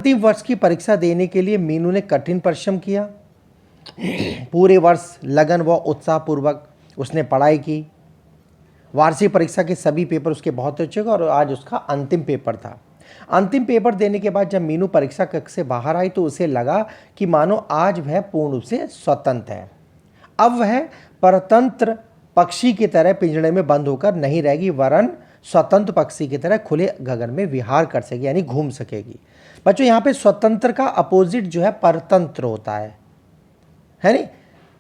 अंतिम वर्ष की परीक्षा देने के लिए मीनू ने कठिन परिश्रम किया। पूरे वर्ष लगन व उत्साहपूर्वक उसने पढ़ाई की। वार्षिक परीक्षा के सभी पेपर उसके बहुत अच्छे गए और आज उसका अंतिम पेपर था। अंतिम पेपर देने के बाद जब मीनू परीक्षा कक्ष से बाहर आई तो उसे लगा कि मानो आज वह पूर्ण रूप से स्वतंत्र है। अब वह परतंत्र पक्षी की तरह पिंजड़े में बंद होकर नहीं रहेगी, वरन स्वतंत्र पक्षी की तरह खुले गगन में विहार कर सकेगी, यानी घूम सकेगी। बच्चों, यहाँ पे स्वतंत्र का अपोजिट जो है परतंत्र होता है नहीं,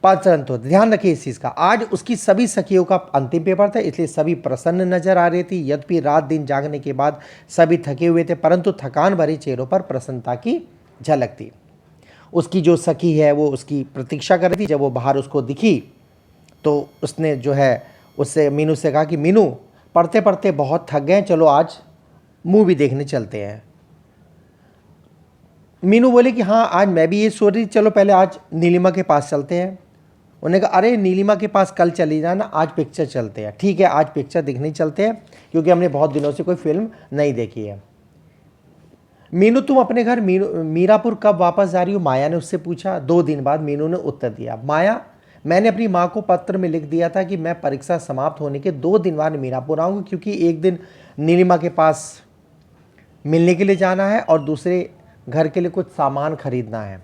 परतंत्र होता है। ध्यान रखिए इस चीज़ का। आज उसकी सभी सखियों का अंतिम पेपर था, इसलिए सभी प्रसन्न नजर आ रही थी। यद्यपि रात दिन जागने के बाद सभी थके हुए थे, परंतु थकान भरे चेहरों पर प्रसन्नता की झलक थी। उसकी जो सखी है वो उसकी प्रतीक्षा कर रही थी। जब वो बाहर उसको दिखी तो उसने जो है उससे मीनू से कहा कि मीनू, पढ़ते पढ़ते बहुत थक गए, चलो आज मूवी देखने चलते हैं। मीनू बोले कि हाँ, आज मैं भी ये सोच रही, चलो पहले आज नीलिमा के पास चलते हैं। उन्होंने कहा अरे नीलिमा के पास कल चली जाना, आज पिक्चर चलते हैं। ठीक है, आज पिक्चर देखने चलते हैं, क्योंकि हमने बहुत दिनों से कोई फिल्म नहीं देखी है। मीनू, तुम अपने घर मीरापुर कब वापस जा रही हो? माया ने उससे पूछा। 2 दिन बाद, मीनू ने उत्तर दिया। माया, मैंने अपनी माँ को पत्र में लिख दिया था कि मैं परीक्षा समाप्त होने के 2 दिन बाद मीरापुर आऊँगी, क्योंकि एक दिन नीलिमा के पास मिलने के लिए जाना है और दूसरे घर के लिए कुछ सामान खरीदना है।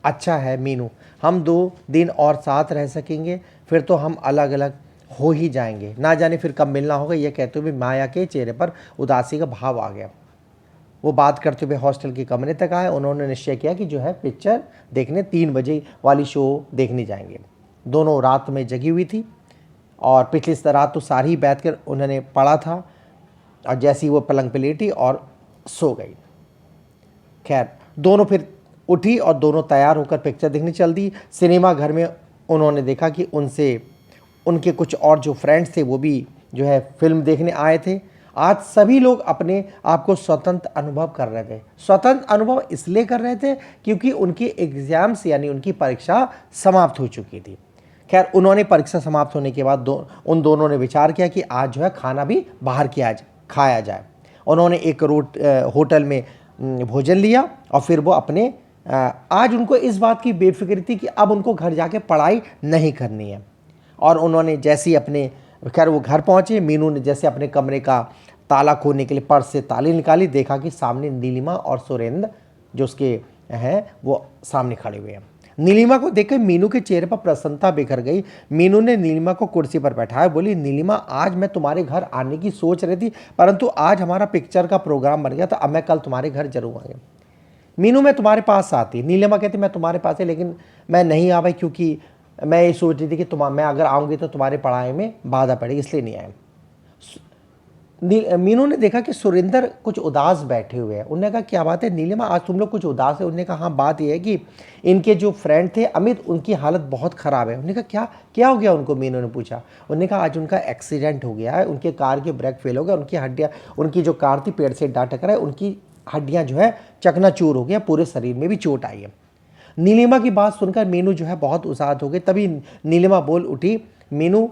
अच्छा है मीनू, हम 2 दिन और साथ रह सकेंगे, फिर तो हम अलग अलग हो ही जाएंगे, ना जाने फिर कब मिलना होगा। यह कहते हुए माया के चेहरे पर उदासी का भाव आ गया। वो बात करते हुए हॉस्टल के कमरे तक आए। उन्होंने निश्चय किया कि जो है पिक्चर देखने 3 बजे वाली शो देखने जाएंगे। दोनों रात में जगी हुई थी और पिछली रात तो सारी बैठ कर उन्होंने पढ़ा था, और जैसी वो पलंग पे लेटी और सो गई। खैर, दोनों फिर उठी और दोनों तैयार होकर पिक्चर देखने चल दी। सिनेमा घर में उन्होंने देखा कि उनके कुछ और जो फ्रेंड्स थे वो भी जो है फिल्म देखने आए थे। आज सभी लोग अपने आप को स्वतंत्र अनुभव कर रहे थे। स्वतंत्र अनुभव इसलिए कर रहे थे क्योंकि उनकी एग्जाम्स यानी उनकी परीक्षा समाप्त हो चुकी थी। खैर, उन्होंने परीक्षा समाप्त होने के बाद उन दोनों ने विचार किया कि आज जो है खाना भी बाहर खाया जाए। उन्होंने एक होटल में भोजन लिया और फिर वो अपने आज उनको इस बात की बेफिक्री थी कि अब उनको घर जाके पढ़ाई नहीं करनी है। और उन्होंने जैसे ही अपने खैर वो घर पहुँचे, मीनू ने जैसे अपने कमरे का ताला खोलने के लिए पर्स से ताली निकाली, देखा कि सामने नीलिमा और सुरेंद्र जो उसके हैं वो सामने खड़े हुए हैं। नीलिमा को देखकर मीनू के चेहरे पर प्रसन्नता बिखर गई। मीनू ने नीलिमा को कुर्सी पर बैठाया, बोली नीलिमा, आज मैं तुम्हारे घर आने की सोच रही थी, परंतु आज हमारा पिक्चर का प्रोग्राम बन गया, तो अब मैं कल तुम्हारे घर जरूर आऊँगी। मीनू, मैं तुम्हारे पास आती। नीलिमा कहती मैं तुम्हारे पास है, लेकिन मैं नहीं आ पाई क्योंकि मैं ये सोच रही थी कि मैं अगर आऊँगी तो तुम्हारे पढ़ाई में बाधा पड़ेगी, इसलिए नहीं आए। मीनू ने देखा कि सुरेंद्र कुछ उदास बैठे हुए हैं। उन्होंने कहा क्या बात है नीलिमा, आज तुम लोग कुछ उदास है? उन्होंने कहा हाँ, बात यह है कि इनके जो फ्रेंड थे अमित, उनकी हालत बहुत ख़राब है। उन्होंने कहा क्या क्या हो गया उनको? मीनू ने पूछा। उन्होंने कहा आज उनका एक्सीडेंट हो गया है, उनके कार के ब्रेक फेल हो गया, उनकी हड्डियाँ, उनकी जो कार थी पेड़ से डा टकरा है, उनकी हड्डियाँ जो है चकनाचूर हो गया, पूरे शरीर में भी चोट आई है। नीलिमा की बात सुनकर मीनू जो है बहुत उदास हो गई। तभी नीलिमा बोल उठी, मीनू,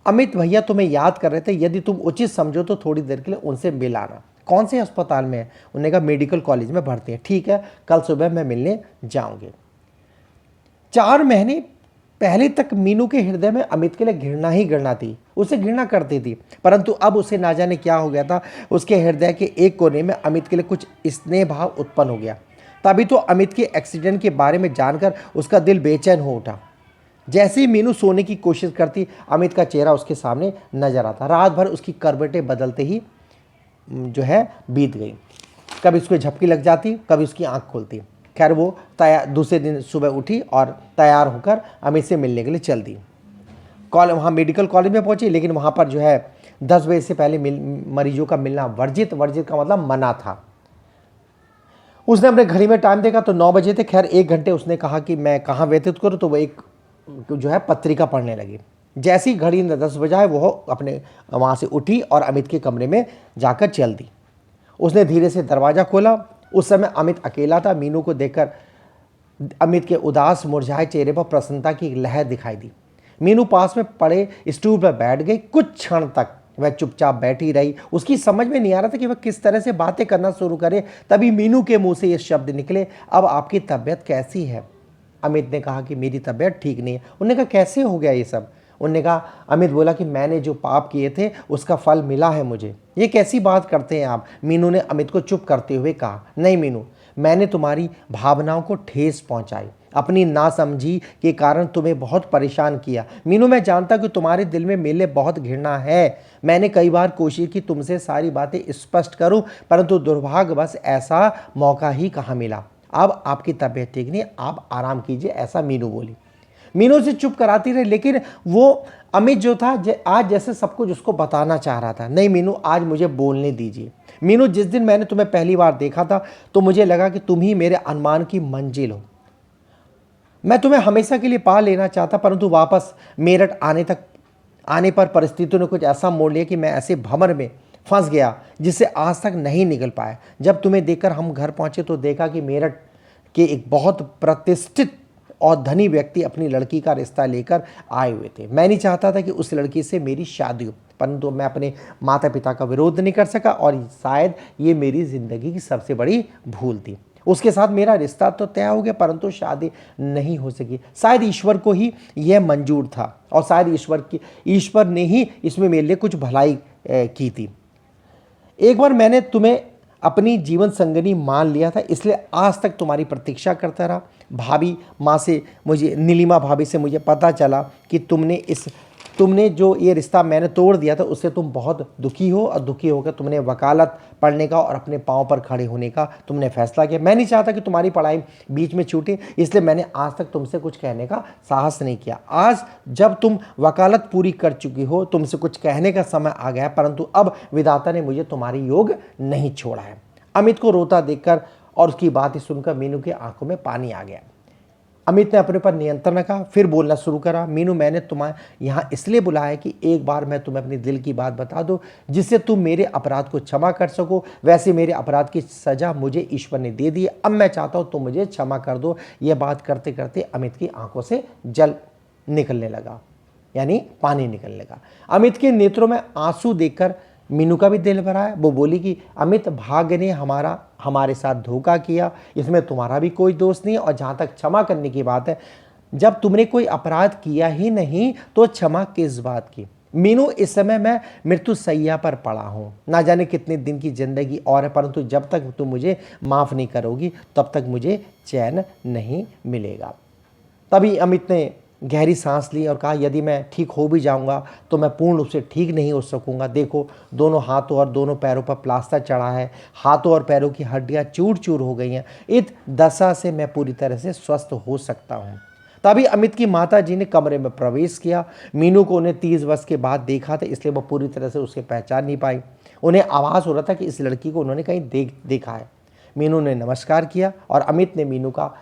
अमित भैया तुम्हें याद कर रहे थे, यदि तुम उचित समझो तो थोड़ी देर के लिए उनसे मिल आना। कौन से अस्पताल में है? उन्होंने कहा मेडिकल कॉलेज में भर्ती है। ठीक है, कल सुबह मैं मिलने जाऊंगी। 4 महीने पहले तक मीनू के हृदय में अमित के लिए घृणा ही घृणा थी, उसे घृणा करती थी, परंतु अब उसे ना जाने क्या हो गया था। उसके हृदय के एक कोने में अमित के लिए कुछ स्नेह भाव उत्पन्न हो गया। तभी तो अमित के एक्सीडेंट के बारे में जानकर उसका दिल बेचैन हो उठा। जैसे ही मीनू सोने की कोशिश करती, अमित का चेहरा उसके सामने नजर आता। रात भर उसकी करवटें बदलते ही जो है बीत गई। कभी उसको झपकी लग जाती, कभी उसकी आंख खुलती। खैर, वो दूसरे दिन सुबह उठी और तैयार होकर अमित से मिलने के लिए चल दी। वहाँ मेडिकल कॉलेज में पहुंची, लेकिन वहाँ पर जो है 10 बजे से पहले मरीजों का मिलना वर्जित का मतलब मना था। उसने अपने घड़ी में टाइम देखा तो 9 बजे थे। खैर, 1 घंटे उसने कहा कि मैं कहाँ व्यतीत करूँ, तो वो एक जो है पत्रिका पढ़ने लगी। जैसी घड़ी ने 10 बजाए, वो अपने वहाँ से उठी और अमित के कमरे में जाकर चल दी। उसने धीरे से दरवाज़ा खोला। उस समय अमित अकेला था। मीनू को देखकर अमित के उदास मुरझाए चेहरे पर प्रसन्नता की एक लहर दिखाई दी। मीनू पास में पड़े स्टूल पर बैठ गई। कुछ क्षण तक वह चुपचाप बैठी रही। उसकी समझ में नहीं आ रहा था कि वह किस तरह से बातें करना शुरू करे। तभी मीनू के मुंह से ये शब्द निकले, अब आपकी तबीयत कैसी है? अमित ने कहा कि मेरी तबीयत ठीक नहीं है। उन्होंने कहा कैसे हो गया ये सब? उन्होंने कहा, अमित बोला कि मैंने जो पाप किए थे उसका फल मिला है मुझे। ये कैसी बात करते हैं आप? मीनू ने अमित को चुप करते हुए कहा, नहीं मीनू, मैंने तुम्हारी भावनाओं को ठेस पहुंचाई, अपनी नासमझी के कारण तुम्हें बहुत परेशान किया। मीनू, मैं जानता कि तुम्हारे दिल में मेरे लिए बहुत घृणा है। मैंने कई बार कोशिश की तुमसे सारी बातें स्पष्ट करूं, परंतु दुर्भाग्यवश ऐसा मौका ही कहाँ मिला। अब आपकी तबीयत ठीक नहीं, आप आराम कीजिए, ऐसा मीनू बोली। मीनू से चुप कराती रही, लेकिन वो अमित जो था आज जैसे सब कुछ उसको बताना चाह रहा था। नहीं मीनू, आज मुझे बोलने दीजिए। मीनू, जिस दिन मैंने तुम्हें पहली बार देखा था तो मुझे लगा कि तुम ही मेरे अनुमान की मंजिल हो। मैं तुम्हें हमेशा के लिए पा लेना चाहता, परंतु वापस मेरठ आने पर परिस्थितियों ने कुछ ऐसा मोड़ लिया कि मैं ऐसे भंवर में फंस गया जिससे आज तक नहीं निकल पाया। जब तुम्हें देखकर हम घर पहुंचे तो देखा कि मेरठ के एक बहुत प्रतिष्ठित और धनी व्यक्ति अपनी लड़की का रिश्ता लेकर आए हुए थे। मैं नहीं चाहता था कि उस लड़की से मेरी शादी हो, परंतु मैं अपने माता पिता का विरोध नहीं कर सका और शायद ये मेरी ज़िंदगी की सबसे बड़ी भूल थी। उसके साथ मेरा रिश्ता तो तय हो गया, परंतु शादी नहीं हो सकी। शायद ईश्वर को ही यह मंजूर था और शायद ईश्वर ने ही इसमें मेरे लिए कुछ भलाई की थी। एक बार मैंने तुम्हें अपनी जीवन संगिनी मान लिया था, इसलिए आज तक तुम्हारी प्रतीक्षा करता रहा। नीलिमा भाभी से मुझे पता चला कि तुमने जो ये रिश्ता मैंने तोड़ दिया था उससे तुम बहुत दुखी हो और दुखी होकर तुमने वकालत पढ़ने का और अपने पाँव पर खड़े होने का तुमने फैसला किया। मैं नहीं चाहता कि तुम्हारी पढ़ाई बीच में छूटे, इसलिए मैंने आज तक तुमसे कुछ कहने का साहस नहीं किया। आज जब तुम वकालत पूरी कर चुकी हो, तुमसे कुछ कहने का समय आ गया है, परंतु अब विधाता ने मुझे तुम्हारी योग नहीं छोड़ा है। अमित को रोता देखकर और उसकी बातें सुनकर मीनू की आंखों में पानी आ गया। अमित ने अपने पर नियंत्रण रखा, फिर बोलना शुरू करा, मीनू, मैंने तुम्हें यहाँ इसलिए बुलाया है कि एक बार मैं तुम्हें अपने दिल की बात बता दूँ जिससे तुम मेरे अपराध को क्षमा कर सको। वैसे मेरे अपराध की सज़ा मुझे ईश्वर ने दे दी है, अब मैं चाहता हूँ तुम मुझे क्षमा कर दो। यह बात करते करते अमित की आंखों से जल निकलने लगा, यानी पानी निकलने लगा। अमित के नेत्रों में आंसू देखकर मीनू का भी दिल भरा है। वो बोली कि अमित, भाग्य ने हमारे साथ धोखा किया, इसमें तुम्हारा भी कोई दोष नहीं है। और जहाँ तक क्षमा करने की बात है, जब तुमने कोई अपराध किया ही नहीं तो क्षमा किस बात की? मीनू, इस समय मैं मृत्यु सैया पर पड़ा हूँ, ना जाने कितने दिन की जिंदगी और है, परंतु जब तक तुम मुझे माफ़ नहीं करोगी तब तक मुझे चैन नहीं मिलेगा। तभी अमित ने गहरी सांस ली और कहा, यदि मैं ठीक हो भी जाऊंगा तो मैं पूर्ण रूप से ठीक नहीं हो सकूंगा। देखो, दोनों हाथों और दोनों पैरों पर प्लास्टर चढ़ा है, हाथों और पैरों की हड्डियां चूर चूर हो गई हैं। इस दशा से मैं पूरी तरह से स्वस्थ हो सकता हूं। तभी अमित की माता जी ने कमरे में प्रवेश किया। मीनू को उन्हें 30 वर्ष के बाद देखा था, इसलिए वो पूरी तरह से उसे पहचान नहीं पाई। उन्हें आभास हो रहा था कि इस लड़की को उन्होंने कहीं देखा है। मीनू ने नमस्कार किया और अमित ने मीनू का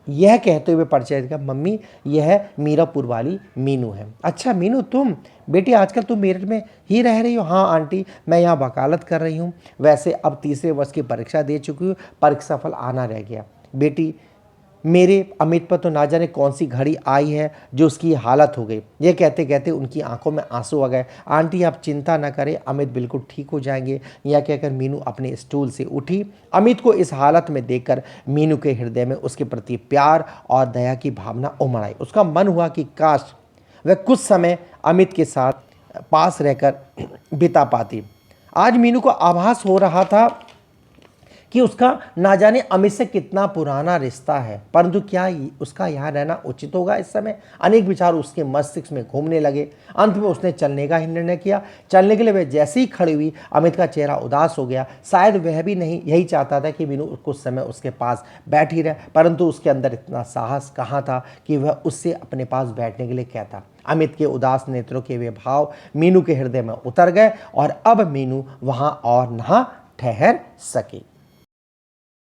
यह कहते हुए परिचय दिया, मम्मी, यह मीरापुर वाली मीनू है। अच्छा मीनू, तुम बेटी आजकल तुम मेरठ में ही रह रही हो? हाँ आंटी, मैं यहाँ वकालत कर रही हूँ। वैसे अब तीसरे वर्ष की परीक्षा दे चुकी हूँ, परीक्षा फल आना रह गया। बेटी, मेरे अमित पर तो ना जाने कौन सी घड़ी आई है जो उसकी हालत हो गई। ये कहते कहते उनकी आंखों में आंसू आ गए। आंटी, आप चिंता न करें, अमित बिल्कुल ठीक हो जाएंगे। यह कहकर मीनू अपने स्टूल से उठी। अमित को इस हालत में देखकर मीनू के हृदय में उसके प्रति प्यार और दया की भावना उमड़ आई। उसका मन हुआ कि काश वह कुछ समय अमित के साथ पास रहकर बिता पाती। आज मीनू को आभास हो रहा था कि उसका ना जाने अमित से कितना पुराना रिश्ता है, परंतु क्या उसका यहाँ रहना उचित होगा इस समय? अनेक विचार उसके मस्तिष्क में घूमने लगे। अंत में उसने चलने का ही निर्णय किया। चलने के लिए वह जैसे ही खड़ी हुई, अमित का चेहरा उदास हो गया। शायद वह भी नहीं यही चाहता था कि मीनू कुछ समय उसके पास बैठी रहे, परंतु उसके अंदर इतना साहस कहाँ था कि वह उससे अपने पास बैठने के लिए कहता। अमित के उदास नेत्रों के वे भाव मीनू के हृदय में उतर गए और अब मीनू वहाँ और ना ठहर सके।